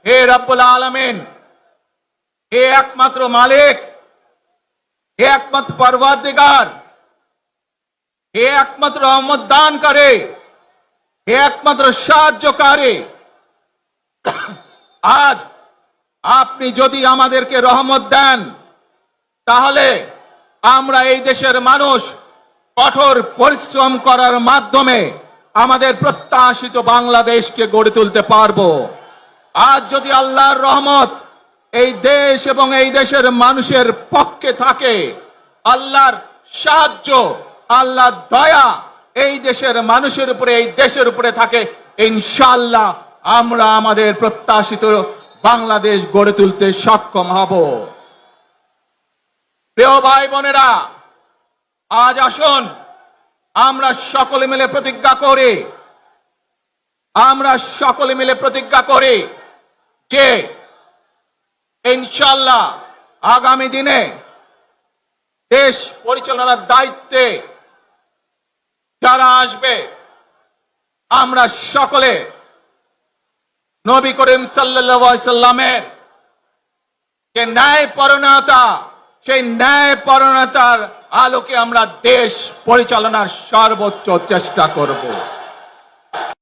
হে রব্বুল আলামিন, হে একমাত্র মালিক, হে একমাত্র পরওয়ারদিগার, হে একমাত্র রহমত দানকারী, হে একমাত্র সাহায্যকারী, আজ আপনি যদি আমাদেরকে রহমত দেন, তাহলে আমরা এই দেশের মানুষ কঠোর পরিশ্রম করার মাধ্যমে আমাদের প্রত্যাশিত বাংলাদেশকে গড়ে তুলতে পারবো। আজ যদি আল্লাহর রহমত এই দেশ এবং এই দেশের মানুষের পক্ষে থাকে, আল্লাহর সাহায্য, আল্লাহর দয়া এই দেশের মানুষের উপরে, এই দেশের উপরে থাকে, ইনশাআল্লাহ আমরা আমাদের প্রত্যাশিত বাংলাদেশ গড়ে তুলতে সক্ষম হব। প্রিয় ভাই বোনেরা, আজ আসুন আমরা সকলে মিলে প্রতিজ্ঞা করি যে ইনশাআল্লাহ আগামী দিনে দেশ পরিচালনার দায়িত্বে যারা আসবে, আমরা সকলে নবী করিম সাল্লাল্লাহু আলাইহি সাল্লামের যে ন্যায়পরায়ণতা, সেই ন্যায়পরায়ণতার আলোকে আমরা দেশ পরিচালনার সর্বোচ্চ চেষ্টা করব।